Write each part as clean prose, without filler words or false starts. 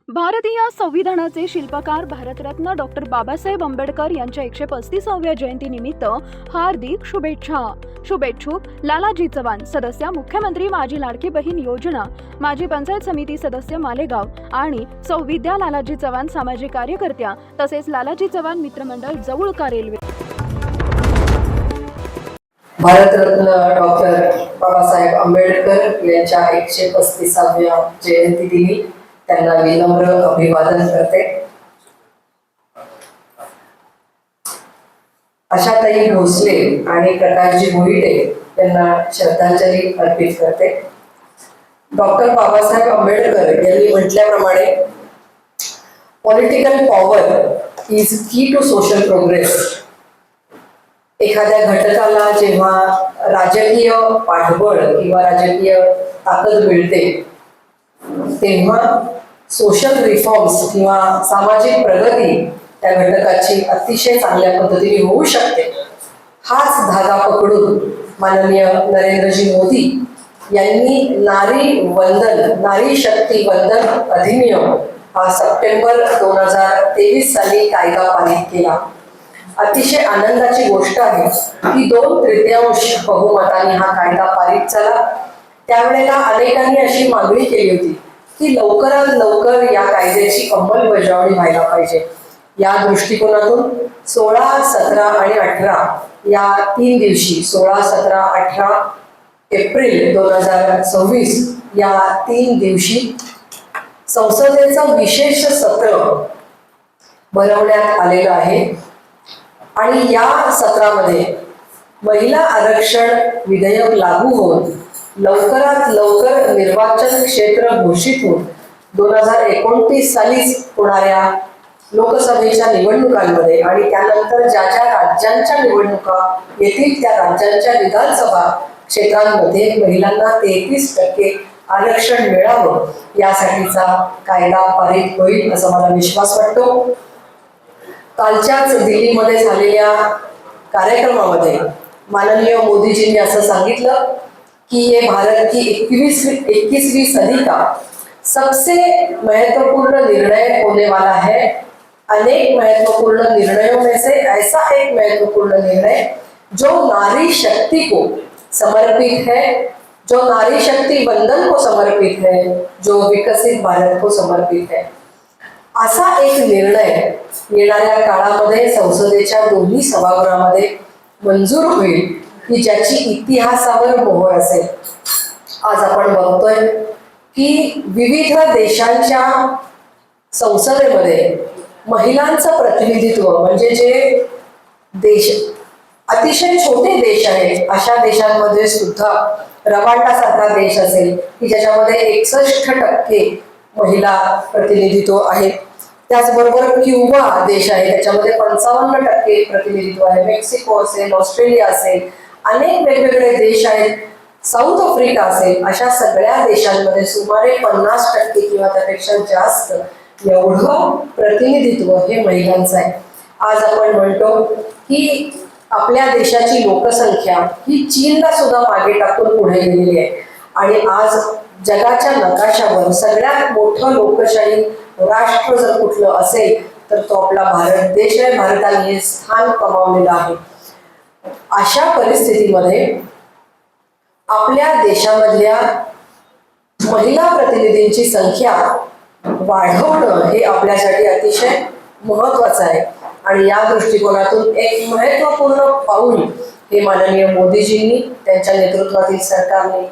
भारतीय संविधानाचे शिल्पकार भारतरत्न डॉक्टर बाबासाहेब आंबेडकर यांच्या 135व्या जयंतीनिमित्त हार्दिक शुभेच्छा. शुभेच्छुक लालाजी चव्हाण, सदस्य मुख्यमंत्री माजी लाडकी बहीण योजना, माजी पंचायत समिती सदस्य मालेगाव आणि सौ विद्या लालाजी चव्हाण सामाजिक कार्यकर्त्या तसेच लालाजी चव्हाण मित्रमंडळ जवळका रेल्वे. भारतरत्न डॉक्टर बाबासाहेब आंबेडकर यांच्या 135व्या जयंतीदिनी त्यांना विनम्र अभिवादन करते. आशाताई भोसले आणि प्रकाशजी मोहिते यांना श्रद्धांजली अर्पित करते. डॉक्टर बाबासाहेब आंबेडकर यांनी म्हटल्याप्रमाणे पॉलिटिकल पॉवर इज की टू सोशल प्रोग्रेस. एखाद्या घटकाला जेव्हा राजकीय पाठबळ किंवा राजकीय ताकद मिळते तेव्हा सोशल रिफॉर्म्स किंवा सामाजिक प्रगती त्या घटकाची अतिशय चांगल्या पद्धतीने होऊ शकते. हाच धागा पकडून माननीय नरेंद्रजी मोदी यांनी नारी शक्ती वंदन अधिनियम हा सप्टेंबर 2023 साली कायदा पारित केला. अतिशय आनंदाची गोष्ट आहे की 2/3 बहुमताने हा कायदा पारित झाला. त्यावेळेला अनेकांनी अशी मागणी केली होती की लवकरात लवकर या कायद्याची अंमलबजावणी व्हायला पाहिजे. या दृष्टिकोनातून 16, 17 आणि 18 या 3 दिवशी 16, 17, 18 एप्रिल 2026 या 3 दिवशी संसदेचं विशेष सत्र भरवण्यात आलेलं आहे आणि या सत्रामध्ये महिला आरक्षण विधेयक लागू होऊन लवकरात लवकर निर्वाचन क्षेत्र घोषित होऊन 2029 सालीच होणाऱ्या लोकसभेच्या निवडणुकांमध्ये आणि त्यानंतर ज्या ज्या राज्यांच्या निवडणुका येतील त्या राज्यांच्या विधानसभा क्षेत्रांमध्ये महिलांना 33% आरक्षण मिळावं यासाठीचा कायदा पारित होईल असा मला विश्वास वाटतो. कालच्याच दिल्लीमध्ये झालेल्या कार्यक्रमामध्ये माननीय मोदीजींनी असं सांगितलं कि ये भारत की 21वीं सदी का सबसे महत्वपूर्ण निर्णय होने वाला है. अनेक महत्वपूर्ण निर्णयों में से ऐसा एक महत्वपूर्ण निर्णय जो नारी शक्ति को समर्पित है, जो नारी शक्ति वंदन को समर्पित है, जो विकसित भारत को समर्पित है. असा एक निर्णय येणाऱ्या काळामध्ये संसदेच्या दोन्ही सभागृहामध्ये मंजूर होईल की ज्याची इतिहासावर मोहर असेल. आज आपण बघतोय की विविध देशांच्या संसदेमध्ये महिलांचं प्रतिनिधित्व म्हणजे जे देश अतिशय छोटे देश आहेत अशा देशांमध्ये सुद्धा रवांडा सारखा देश असेल की ज्याच्यामध्ये 61% महिला प्रतिनिधित्व आहे. त्याचबरोबर क्युबा देश आहे त्याच्यामध्ये 55% प्रतिनिधित्व आहे. मेक्सिको असेल, ऑस्ट्रेलिया असेल, अनेक वेगवेगळे देश आहेत, साऊथ आफ्रिका असेल, अशा सगळ्या देशांमध्ये सुमारे 50% किंवा त्यापेक्षा जास्त एवढं प्रतिनिधित्व हे महिलांचं आहे. आज आपण म्हणतो की आपल्या देशाची लोकसंख्या ही चीनला सुद्धा मागे टाकून पुढे गेलेली आहे आणि आज जगाच्या नकाशावर सगळ्यात मोठं लोकशाही राष्ट्र जर कुठलं असेल तर तो आपला भारत देश आहे. भारताने हे स्थान कमावलेलं आहे. अशा परिस्थितीमध्ये आपल्या देशामधल्या महिला प्रतिनिधींची संख्या वाढवणं हे आपल्यासाठी अतिशय महत्वाचं आहे आणि या दृष्टिकोनातून एक महत्वपूर्ण पाऊल हे माननीय मोदीजींनी त्यांच्या नेतृत्वातील सरकारने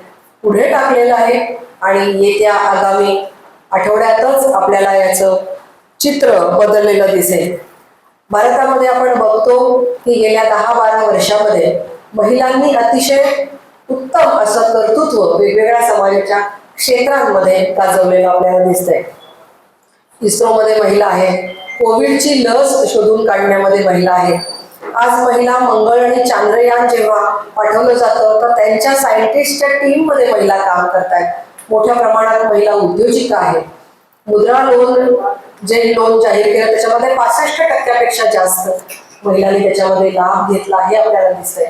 पुढे टाकलेलं आहे आणि येत्या आगामी आठवड्यातच आपल्याला याचं चित्र बदललेलं दिसेल. भारतामध्ये आपण बघतो की गेल्या 10-12 वर्षामध्ये महिलांनी अतिशय उत्तम असं कर्तृत्व वेगवेगळ्या समाजाच्या क्षेत्रांमध्ये गाजवलेलं आपल्याला दिसतंय. इस्रोमध्ये महिला आहेत, कोविडची लस शोधून काढण्यामध्ये महिला आहेत. आज महिला मंगळ आणि चांद्रयान जेव्हा पाठवलं जातं तर त्यांच्या सायंटिस्टच्या टीममध्ये महिला काम करतायत. मोठ्या प्रमाणात महिला उद्योजिका आहेत. मुद्रा लोन जे लोन जाहीर केलं त्याच्यामध्ये 65% जास्त महिलांनी त्याच्यामध्ये लाभ घेतला हे आपल्याला दिसतंय.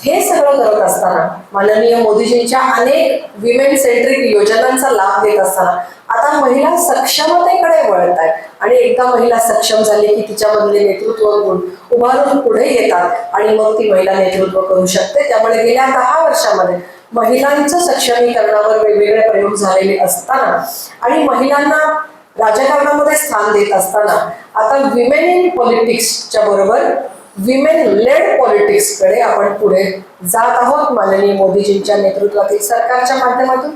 हे सगळं करत असताना माननीय मोदीजींच्या अनेक विमेन सेंट्रिक योजनांचा लाभ घेत असताना आता महिला सक्षमतेकडे महिलांकडे वळत आहेत आणि एकदा महिला सक्षम झाली की तिच्यामधले नेतृत्व गुण उभारून पुढे येतात आणि मग ती महिला नेतृत्व करू शकते. त्यामुळे गेल्या 10 वर्षामध्ये महिलांचं सक्षमीकरणावर वेगवेगळे प्रयोग झालेले असताना आणि महिलांना राजकारणामध्ये स्थान देत असताना आता विमेन इन पॉलिटिक्सच्या बरोबर विमेन लेड पॉलिटिक्सकडे आपण पुढे जात आहोत माननीय मोदीजींच्या नेतृत्वातील सरकारच्या माध्यमातून.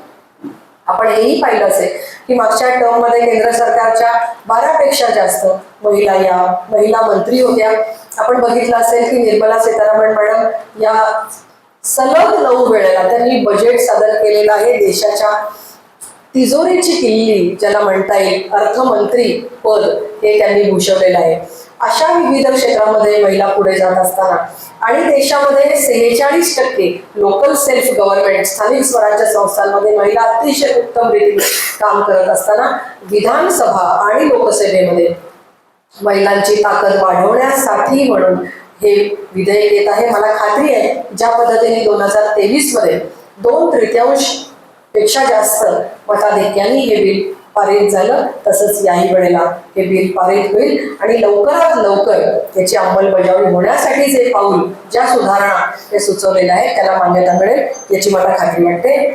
आपण हेही पाहिलं असेल की मागच्या टर्म मध्ये केंद्र सरकारच्या 12 पेक्षा जास्त महिला मंत्री होत्या. आपण बघितलं असेल की निर्मला सीतारामन मॅडम या सलग 9 वेळेला त्यांनी बजेट सादर केलेलं आहे. देशाच्या तिजोरीची किल्ली ज्याला म्हणता येईल अर्थमंत्री पद हे त्यांनी भूषवलेलं आहे. अशा विविध क्षेत्रामध्ये महिला पुढे जात असताना आणि देशामध्ये 46% लोकल सेल्फ गव्हर्नमेंट स्थानिक स्वराज्य संस्थांमध्ये महिला अतिशय उत्तम रीतीने काम करत असताना विधानसभा आणि लोकसभेमध्ये महिलांची ताकद वाढवण्यासाठी म्हणून हे विधेयक येत आहे. मला खात्री आहे ज्या पद्धतीने 2023 मध्ये 2/3 पेक्षा जास्त मताधिक्यांनी हे बिल पारित झालं तसंच याही वेळेला हे बिल पारित होईल आणि लवकरात लवकर याची अंमलबजावणी होण्यासाठी जे पाऊल ज्या सुधारणा ते सुचवलेलं आहे त्याला मान्यता मिळेल याची मला खात्री वाटते.